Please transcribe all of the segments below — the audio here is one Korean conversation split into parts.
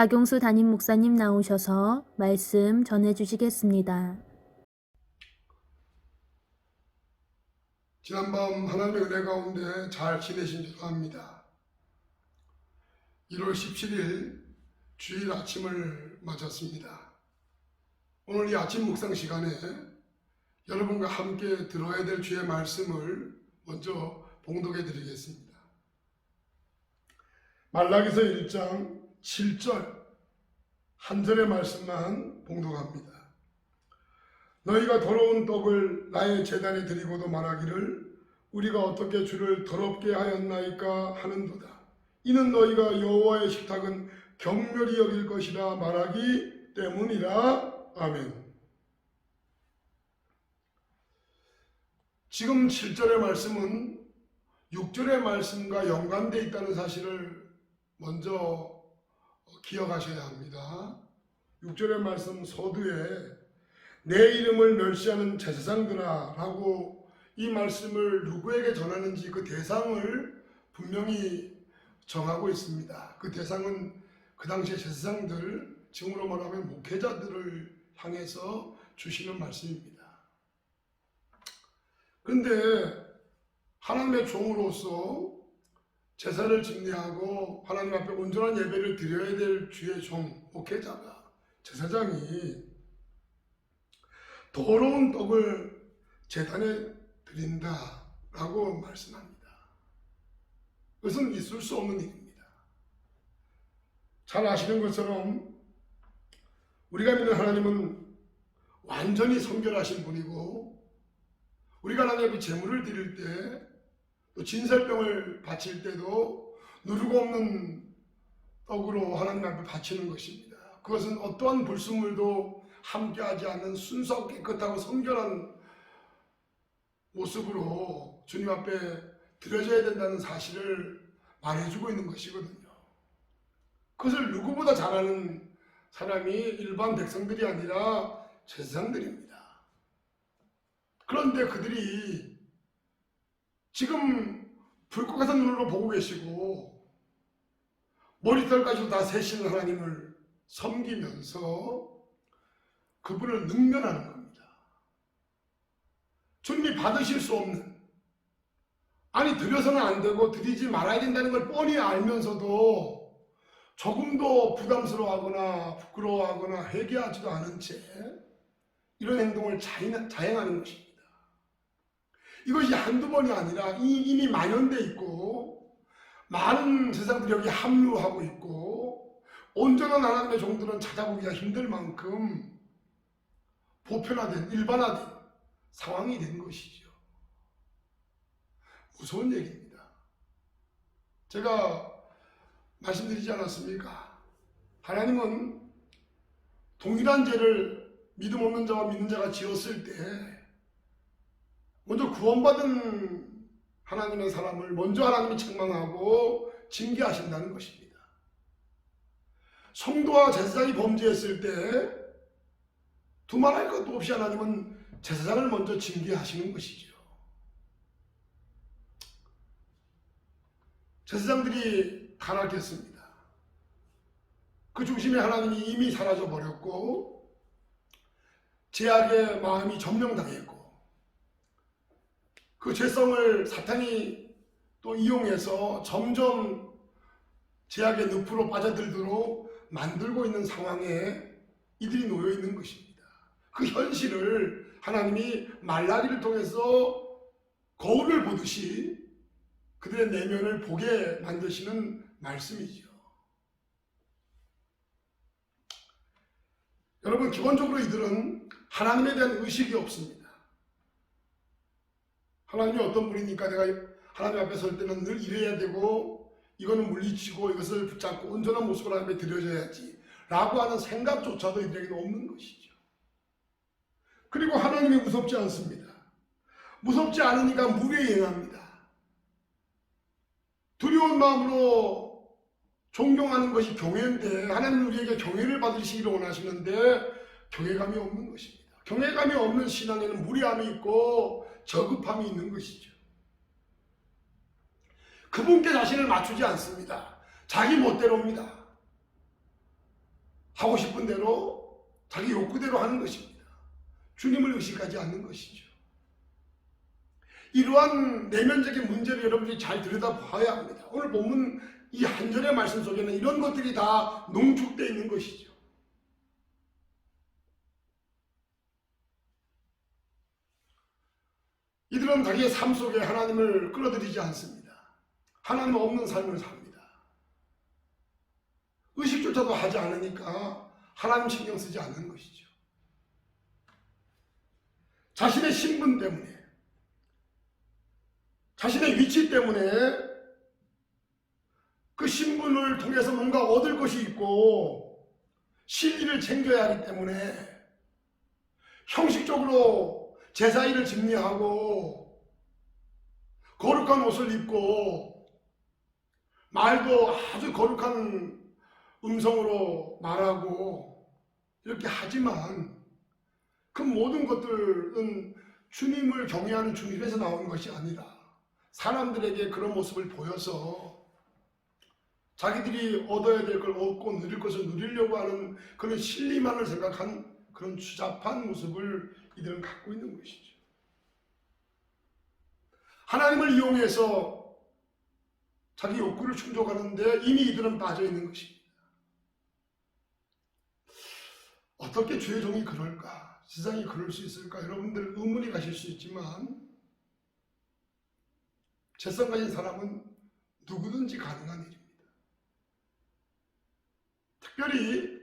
박용수 담임 목사님 나오셔서 말씀 전해주시겠습니다. 지난밤 하나님의 은혜 가운데 잘 지내신 줄 압니다. 1월 17일 주일 아침을 맞았습니다. 오늘 이 아침 묵상 시간에 여러분과 함께 들어야 될 주의 말씀을 먼저 봉독해 드리겠습니다. 말라기서 1장 7절 한 절의 말씀만 봉독합니다. 너희가 더러운 떡을 나의 제단에 드리고도 말하기를 우리가 어떻게 주를 더럽게 하였나이까 하는도다. 이는 너희가 여호와의 식탁은 경멸히 여길 것이라 말하기 때문이라. 아멘. 지금 7절의 말씀은 6절의 말씀과 연관되어 있다는 사실을 먼저 기억하셔야 합니다. 6절의 말씀 서두에 내 이름을 멸시하는 제사장들아 라고 이 말씀을 누구에게 전하는지 그 대상을 분명히 정하고 있습니다. 그 대상은 그 당시의 제사장들, 지금으로 말하면 목회자들을 향해서 주시는 말씀입니다. 그런데 하나님의 종으로서 제사를 집례하고 하나님 앞에 온전한 예배를 드려야 될 주의 종, 목회자가, 제사장이 더러운 떡을 제단에 드린다라고 말씀합니다. 그것은 있을 수 없는 일입니다. 잘 아시는 것처럼 우리가 믿는 하나님은 완전히 성결하신 분이고, 우리가 하나님 앞에 제물을 드릴 때, 또 진설병을 바칠 때도 누르고 없는 떡으로 하나님 앞에 바치는 것입니다. 그것은 어떠한 불순물도 함께하지 않는 순수하고 깨끗하고 성결한 모습으로 주님 앞에 드려져야 된다는 사실을 말해주고 있는 것이거든요. 그것을 누구보다 잘하는 사람이 일반 백성들이 아니라 제사장들입니다. 그런데 그들이 지금 불꽃 같은 눈으로 보고 계시고 머리털까지도 다 세신 하나님을 섬기면서 그분을 능멸하는 겁니다. 주님이 받으실 수 없는, 아니 드려서는 안 되고 드리지 말아야 된다는 걸 뻔히 알면서도 조금도 부담스러워하거나 부끄러워하거나 회개하지도 않은 채 이런 행동을 자행하는 것입니다. 이것이 한두 번이 아니라 이미 만연돼 있고 많은 세상들이 여기 합류하고 있고 온전한 하나님의 종들은 찾아보기가 힘들 만큼 보편화된, 일반화된 상황이 된 것이죠. 무서운 얘기입니다. 제가 말씀드리지 않았습니까? 하나님은 동일한 죄를 믿음 없는 자와 믿는 자가 지었을 때 먼저 구원받은 하나님의 사람을 먼저 하나님이 책망하고 징계하신다는 것입니다. 성도와 제사장이 범죄했을 때 두말할 것도 없이 하나님은 제사장을 먼저 징계하시는 것이죠. 제사장들이 타락했습니다. 그 중심에 하나님이 이미 사라져 버렸고 죄악의 마음이 점령당했고 그 죄성을 사탄이 또 이용해서 점점 죄악의 늪으로 빠져들도록 만들고 있는 상황에 이들이 놓여 있는 것입니다. 그 현실을 하나님이 말라기를 통해서 거울을 보듯이 그들의 내면을 보게 만드시는 말씀이죠. 여러분, 기본적으로 이들은 하나님에 대한 의식이 없습니다. 하나님이 어떤 분이니까 내가 하나님 앞에 설 때는 늘 이래야 되고 이거는 물리치고 이것을 붙잡고 온전한 모습으로 하나님에 드려져야지 라고 하는 생각조차도 이들에게는 없는 것이죠. 그리고 하나님이 무섭지 않습니다. 무섭지 않으니까 무리에 행합니다. 두려운 마음으로 존경하는 것이 경외인데 하나님은 우리에게 경외를 받으시기를 원하시는데 경외감이 없는 것입니다. 경외감이 없는 신앙에는 무리함이 있고 저급함이 있는 것이죠. 그분께 자신을 맞추지 않습니다. 자기 멋대로입니다. 하고 싶은 대로 자기 욕구대로 하는 것입니다. 주님을 의식하지 않는 것이죠. 이러한 내면적인 문제를 여러분들이 잘 들여다봐야 합니다. 오늘 본문 이 한 절의 말씀 속에는 이런 것들이 다 농축되어 있는 것이죠. 이들은 자기의 삶 속에 하나님을 끌어들이지 않습니다. 하나님 없는 삶을 삽니다. 의식조차도 하지 않으니까 하나님 신경 쓰지 않는 것이죠. 자신의 신분 때문에, 자신의 위치 때문에 그 신분을 통해서 뭔가 얻을 것이 있고 신의를 챙겨야 하기 때문에 형식적으로 제사일을 증리하고 거룩한 옷을 입고 말도 아주 거룩한 음성으로 말하고 이렇게 하지만 그 모든 것들은 주님을 경외하는 주님에서 나오는 것이 아니라 사람들에게 그런 모습을 보여서 자기들이 얻어야 될 걸 얻고 누릴 것을 누리려고 하는 그런 실리만을 생각한 그런 추잡한 모습을 이들은 갖고 있는 것이죠. 하나님을 이용해서 자기 욕구를 충족하는데 이미 이들은 빠져 있는 것입니다. 어떻게 주의 종이 그럴까? 세상이 그럴 수 있을까? 여러분들 의문이 가실 수 있지만 죄성 가진 사람은 누구든지 가능한 일입니다. 특별히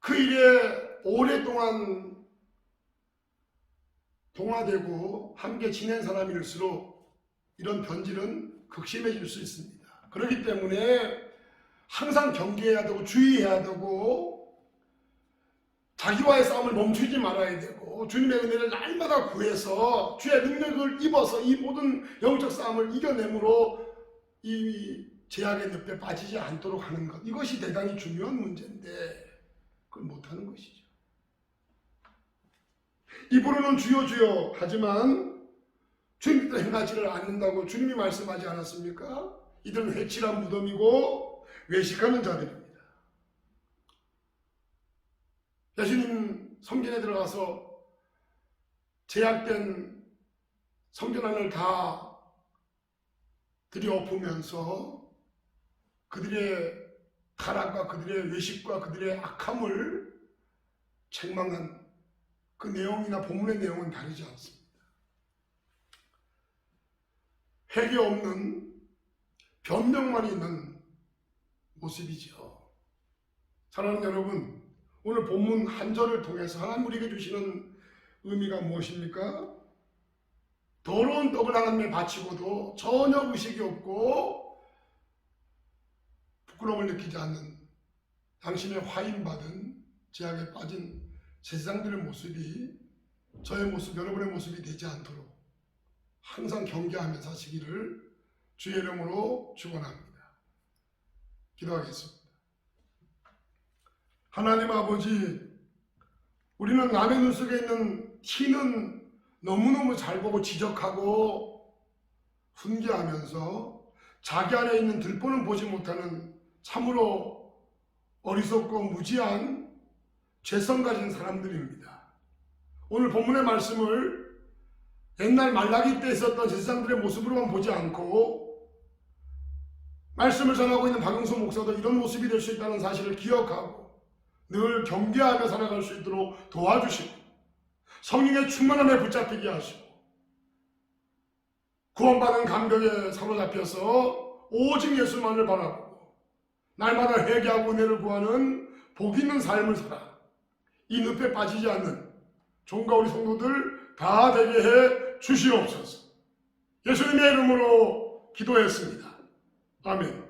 그 일에 오랫동안 동화되고 함께 지낸 사람일수록 이런 변질은 극심해질 수 있습니다. 그렇기 때문에 항상 경계해야 되고 주의해야 되고 자기와의 싸움을 멈추지 말아야 되고 주님의 은혜를 날마다 구해서 주의 능력을 입어서 이 모든 영적 싸움을 이겨내므로 이 제약의 늪에 빠지지 않도록 하는 것, 이것이 대단히 중요한 문제인데 그걸 못하는 것이죠. 입으로는 주여 주여 하지만 주님께서 행하지를 않는다고 주님이 말씀하지 않았습니까? 이들은 회칠한 무덤이고 외식하는 자들입니다. 예수님 성전에 들어가서 제약된 성전안을 다 들여엎으면서 그들의 타락과 그들의 외식과 그들의 악함을 책망한 그 내용이나 본문의 내용은 다르지 않습니다. 회개 없는 변명만 있는 모습이죠. 사랑하는 여러분, 오늘 본문 한 절을 통해서 하나님 우리에게 주시는 의미가 무엇입니까? 더러운 떡을 하나님께 바치고도 전혀 의식이 없고 부끄러움을 느끼지 않는 당신의 화인받은 제약에 빠진 제사장들의 모습이 저의 모습, 여러분의 모습이 되지 않도록 항상 경계하며 사시기를 주의 이름으로 축원합니다. 기도하겠습니다. 하나님 아버지, 우리는 남의 눈 속에 있는 티는 너무너무 잘 보고 지적하고 훈계하면서 자기 안에 있는 들보는 보지 못하는 참으로 어리석고 무지한 죄성 가진 사람들입니다. 오늘 본문의 말씀을 옛날 말라기 때 있었던 제사장들의 모습으로만 보지 않고 말씀을 전하고 있는 박용수 목사도 이런 모습이 될 수 있다는 사실을 기억하고 늘 경계하며 살아갈 수 있도록 도와주시고 성령의 충만함에 붙잡히게 하시고 구원받은 감격에 사로잡혀서 오직 예수만을 바라보고 날마다 회개하고 은혜를 구하는 복 있는 삶을 살아 이 늪에 빠지지 않는 종과 우리 성도들 다 되게 해 주시옵소서. 예수님의 이름으로 기도했습니다. 아멘.